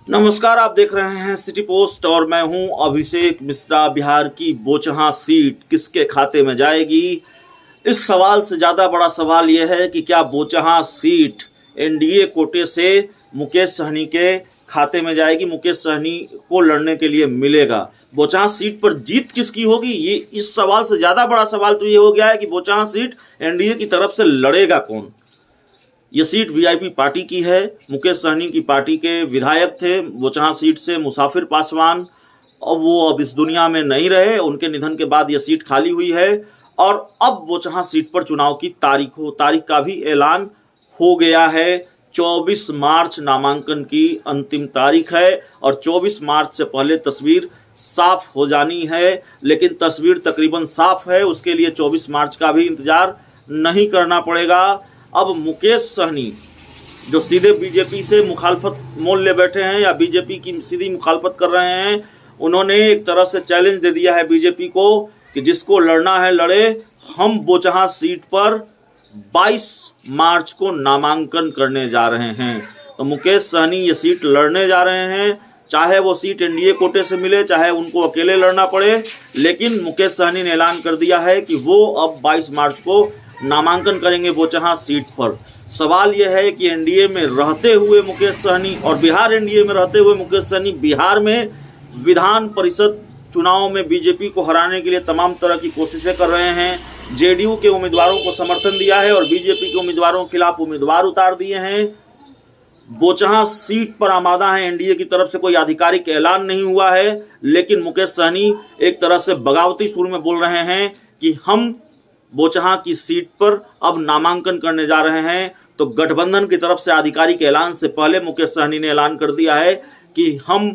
नमस्कार, आप देख रहे हैं सिटी पोस्ट और मैं हूं अभिषेक मिश्रा। बिहार की बोचहां सीट किसके खाते में जाएगी? इस सवाल से ज़्यादा बड़ा सवाल यह है कि क्या बोचहां सीट एनडीए कोटे से मुकेश सहनी के खाते में जाएगी, मुकेश सहनी को लड़ने के लिए मिलेगा। बोचहां सीट पर जीत किसकी होगी, ये इस सवाल से ज़्यादा बड़ा सवाल तो ये हो गया है कि बोचहां सीट एनडीए की तरफ से लड़ेगा कौन। ये सीट वीआईपी पार्टी की है। मुकेश सहनी की पार्टी के विधायक थे बोचहां सीट से मुसाफिर पासवान, और वो अब इस दुनिया में नहीं रहे। उनके निधन के बाद यह सीट खाली हुई है और अब बोचहां सीट पर चुनाव की तारीख का भी ऐलान हो गया है। 24 मार्च नामांकन की अंतिम तारीख है और 24 मार्च से पहले तस्वीर साफ हो जानी है। लेकिन तस्वीर तकरीबन साफ है, उसके लिए 24 मार्च का भी इंतजार नहीं करना पड़ेगा। अब मुकेश सहनी जो सीधे बीजेपी से मुखालफत मोल ले बैठे हैं या बीजेपी की सीधी मुखालफत कर रहे हैं, उन्होंने एक तरह से चैलेंज दे दिया है बीजेपी को कि जिसको लड़ना है लड़े। हम बोचहां सीट पर 22 मार्च को नामांकन करने जा रहे हैं। तो मुकेश सहनी ये सीट लड़ने जा रहे हैं, चाहे वो सीट एनडीए कोटे से मिले, चाहे उनको अकेले लड़ना पड़े। लेकिन मुकेश सहनी ने ऐलान कर दिया है कि वो अब 22 मार्च को नामांकन करेंगे बोचहां सीट पर। सवाल यह है कि एनडीए में रहते हुए मुकेश सहनी और बिहार एनडीए में रहते हुए मुकेश सहनी बिहार में विधान परिषद चुनाव में बीजेपी को हराने के लिए तमाम तरह की कोशिशें कर रहे हैं। जेडीयू के उम्मीदवारों को समर्थन दिया है और बीजेपी के उम्मीदवारों के खिलाफ उम्मीदवार उतार दिए हैं। बोचहां सीट पर आमादा है। एनडीए की तरफ से कोई आधिकारिक ऐलान नहीं हुआ है, लेकिन मुकेश सहनी एक तरह से बगावती सुर में बोल रहे हैं कि हम बोचहां की सीट पर अब नामांकन करने जा रहे हैं। तो गठबंधन की तरफ से आधिकारिक ऐलान से पहले मुकेश सहनी ने ऐलान कर दिया है कि हम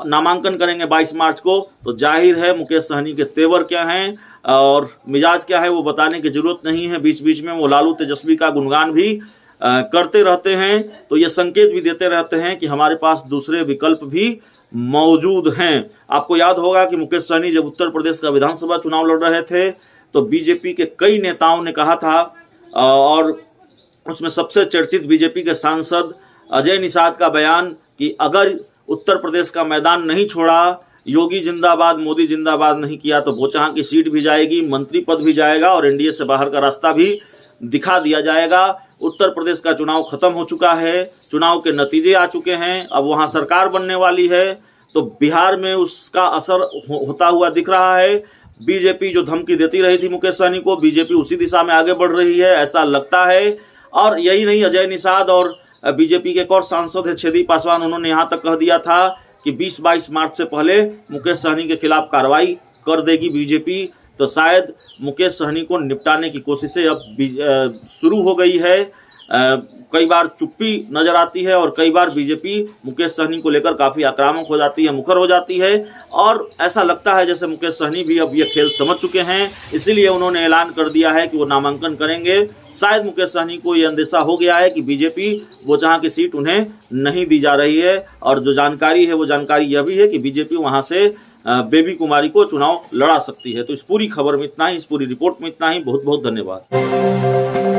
नामांकन करेंगे 22 मार्च को। तो जाहिर है मुकेश सहनी के तेवर क्या हैं और मिजाज क्या है वो बताने की जरूरत नहीं है। बीच बीच में वो लालू तेजस्वी का गुणगान भी करते रहते हैं, तो ये संकेत भी देते रहते हैं कि हमारे पास दूसरे विकल्प भी मौजूद हैं। आपको याद होगा कि मुकेश सहनी जब उत्तर प्रदेश का विधानसभा चुनाव लड़ रहे थे तो बीजेपी के कई नेताओं ने कहा था, और उसमें सबसे चर्चित बीजेपी के सांसद अजय निषाद का बयान कि अगर उत्तर प्रदेश का मैदान नहीं छोड़ा, योगी जिंदाबाद मोदी जिंदाबाद नहीं किया तो बोचहां की सीट भी जाएगी, मंत्री पद भी जाएगा और एनडीए से बाहर का रास्ता भी दिखा दिया जाएगा। उत्तर प्रदेश का चुनाव खत्म हो चुका है, चुनाव के नतीजे आ चुके हैं, अब वहां सरकार बनने वाली है। तो बिहार में उसका असर होता हुआ दिख रहा है। बीजेपी जो धमकी देती रही थी मुकेश सहनी को, बीजेपी उसी दिशा में आगे बढ़ रही है ऐसा लगता है। और यही नहीं, अजय निषाद और बीजेपी के एक और सांसद है छेदी पासवान, उन्होंने यहाँ तक कह दिया था कि 20-22 मार्च से पहले मुकेश सहनी के खिलाफ कार्रवाई कर देगी बीजेपी। तो शायद मुकेश सहनी को निपटाने की कोशिशें अब शुरू हो गई है। कई बार चुप्पी नजर आती है और कई बार बीजेपी मुकेश सहनी को लेकर काफ़ी आक्रामक हो जाती है, मुखर हो जाती है। और ऐसा लगता है जैसे मुकेश सहनी भी अब ये खेल समझ चुके हैं, इसीलिए उन्होंने ऐलान कर दिया है कि वो नामांकन करेंगे। शायद मुकेश सहनी को ये अंदेशा हो गया है कि बीजेपी बोचहां की सीट उन्हें नहीं दी जा रही है। और जो जानकारी है वो जानकारी यह भी है कि बीजेपी वहाँ से बेबी कुमारी को चुनाव लड़ा सकती है। तो इस पूरी खबर में इतना ही, इस पूरी रिपोर्ट में इतना ही। बहुत बहुत धन्यवाद।